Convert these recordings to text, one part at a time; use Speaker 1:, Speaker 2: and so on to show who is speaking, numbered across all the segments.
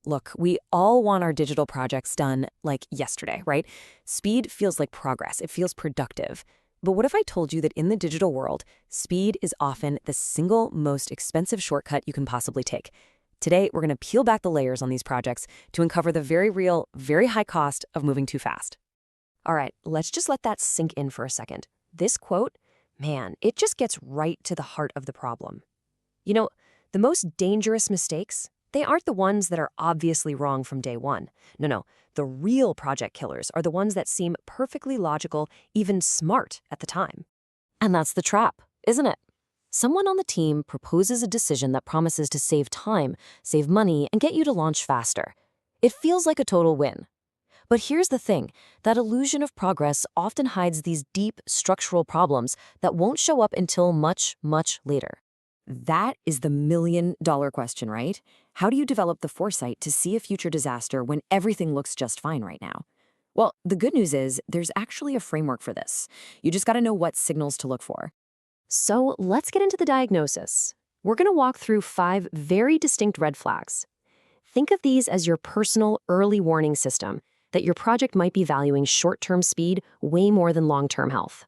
Speaker 1: Look, we all want our digital projects done like yesterday, right? Speed feels like progress, it feels productive. But what if I told you that in the digital world, speed is often the single most expensive shortcut you can possibly take? Today, we're going to peel back the layers on these projects to uncover the very real, very high cost of moving too fast.
Speaker 2: All right, let's just let that sink in for a second. This quote, man, it just gets right to the heart of the problem. You know, the most dangerous mistakes, they aren't the ones that are obviously wrong from day one. No, the real project killers are the ones that seem perfectly logical, even smart at the time.
Speaker 1: And that's the trap, isn't it? Someone on the team proposes a decision that promises to save time, save money, and get you to launch faster. It feels like a total win. But here's the thing, that illusion of progress often hides these deep structural problems that won't show up until much, much later. That is the million-dollar question, right? How do you develop the foresight to see a future disaster when everything looks just fine right now? Well, the good news is there's actually a framework for this. You just got to know what signals to look for.
Speaker 2: So let's get into the diagnosis. We're going to walk through 5 very distinct red flags. Think of these as your personal early warning system that your project might be valuing short-term speed way more than long-term health.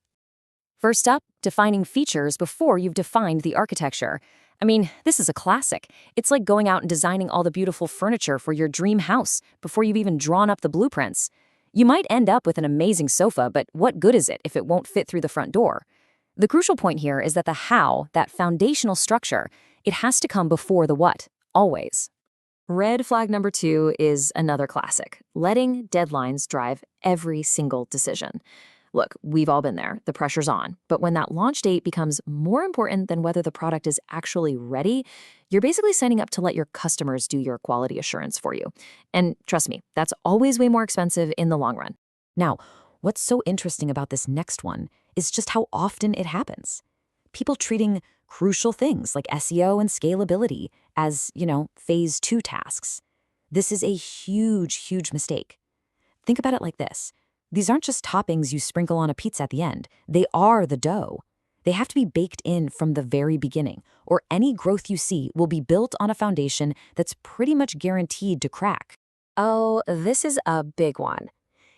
Speaker 1: First up, defining features before you've defined the architecture. I mean, this is a classic. It's like going out and designing all the beautiful furniture for your dream house before you've even drawn up the blueprints. You might end up with an amazing sofa, but what good is it if it won't fit through the front door? The crucial point here is that the how, that foundational structure, it has to come before the what, always. Red flag number 2 is another classic, letting deadlines drive every single decision. Look, we've all been there, the pressure's on, but when that launch date becomes more important than whether the product is actually ready, you're basically signing up to let your customers do your quality assurance for you. And trust me, that's always way more expensive in the long run. Now, what's so interesting about this next one is just how often it happens. People treating crucial things like SEO and scalability as, phase 2 tasks. This is a huge, huge mistake. Think about it like this. These aren't just toppings you sprinkle on a pizza at the end. They are the dough. They have to be baked in from the very beginning, or any growth you see will be built on a foundation that's pretty much guaranteed to crack.
Speaker 2: Oh, this is a big one.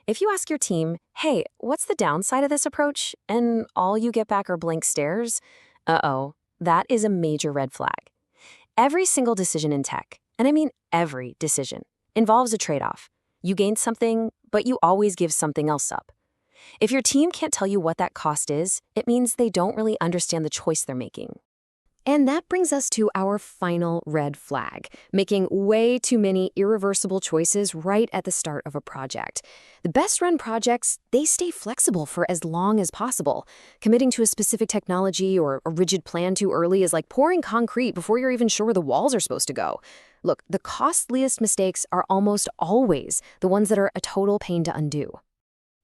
Speaker 2: If you ask your team, hey, what's the downside of this approach? And all you get back are blank stares, that is a major red flag. Every single decision in tech, and I mean every decision, involves a trade-off. You gain something, but you always give something else up. If your team can't tell you what that cost is, it means they don't really understand the choice they're making. And that brings us to our final red flag, making way too many irreversible choices right at the start of a project. The best-run projects, they stay flexible for as long as possible. Committing to a specific technology or a rigid plan too early is like pouring concrete before you're even sure where the walls are supposed to go. Look, the costliest mistakes are almost always the ones that are a total pain to undo.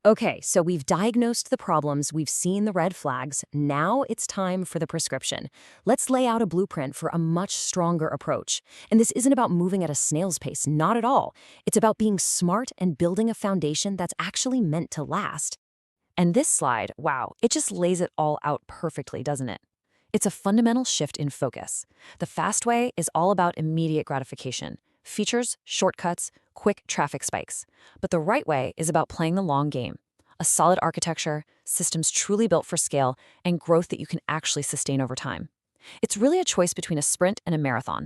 Speaker 1: Okay, so we've diagnosed the problems, we've seen the red flags, now it's time for the prescription. Let's lay out a blueprint for a much stronger approach. And this isn't about moving at a snail's pace, not at all. It's about being smart and building a foundation that's actually meant to last. And this slide, wow, it just lays it all out perfectly, doesn't it? It's a fundamental shift in focus. The fast way is all about immediate gratification. Features, shortcuts, quick traffic spikes. But the right way is about playing the long game. A solid architecture, systems truly built for scale, and growth that you can actually sustain over time. It's really a choice between a sprint and a marathon.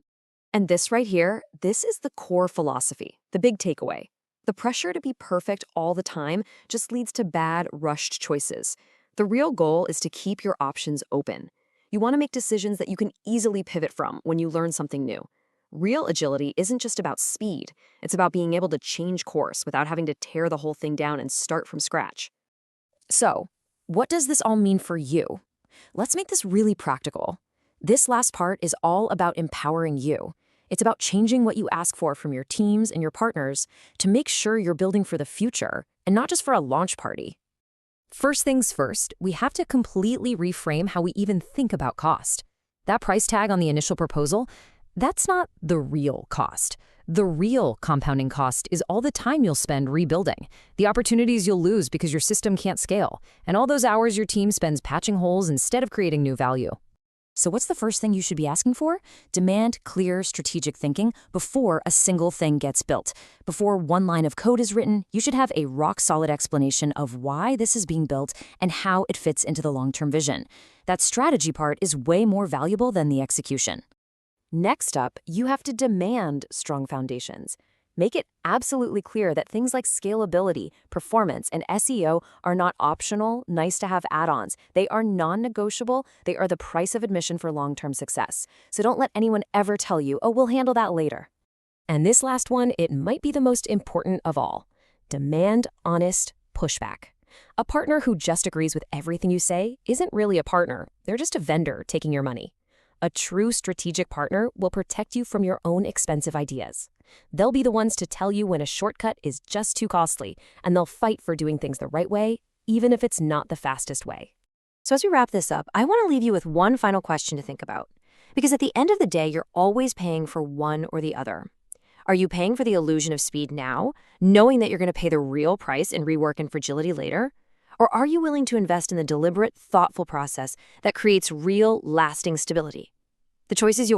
Speaker 2: And this right here, this is the core philosophy, the big takeaway. The pressure to be perfect all the time just leads to bad, rushed choices. The real goal is to keep your options open. You want to make decisions that you can easily pivot from when you learn something new. Real agility isn't just about speed. It's about being able to change course without having to tear the whole thing down and start from scratch.
Speaker 1: So, what does this all mean for you? Let's make this really practical. This last part is all about empowering you. It's about changing what you ask for from your teams and your partners to make sure you're building for the future and not just for a launch party. First things first, we have to completely reframe how we even think about cost. That price tag on the initial proposal, that's not the real cost. The real compounding cost is all the time you'll spend rebuilding, the opportunities you'll lose because your system can't scale, and all those hours your team spends patching holes instead of creating new value. So what's the first thing you should be asking for? Demand clear strategic thinking before a single thing gets built. Before one line of code is written, you should have a rock-solid explanation of why this is being built and how it fits into the long-term vision. That strategy part is way more valuable than the execution.
Speaker 2: Next up, you have to demand strong foundations. Make it absolutely clear that things like scalability, performance, and SEO are not optional, nice-to-have add-ons. They are non-negotiable. They are the price of admission for long-term success. So don't let anyone ever tell you, oh, we'll handle that later. And this last one, it might be the most important of all. Demand honest pushback. A partner who just agrees with everything you say isn't really a partner. They're just a vendor taking your money. A true strategic partner will protect you from your own expensive ideas. They'll be the ones to tell you when a shortcut is just too costly, and they'll fight for doing things the right way, even if it's not the fastest way. So as we wrap this up, I want to leave you with one final question to think about. Because at the end of the day, you're always paying for one or the other. Are you paying for the illusion of speed now, knowing that you're going to pay the real price in rework and fragility later? Or are you willing to invest in the deliberate, thoughtful process that creates real, lasting stability? The choice is yours.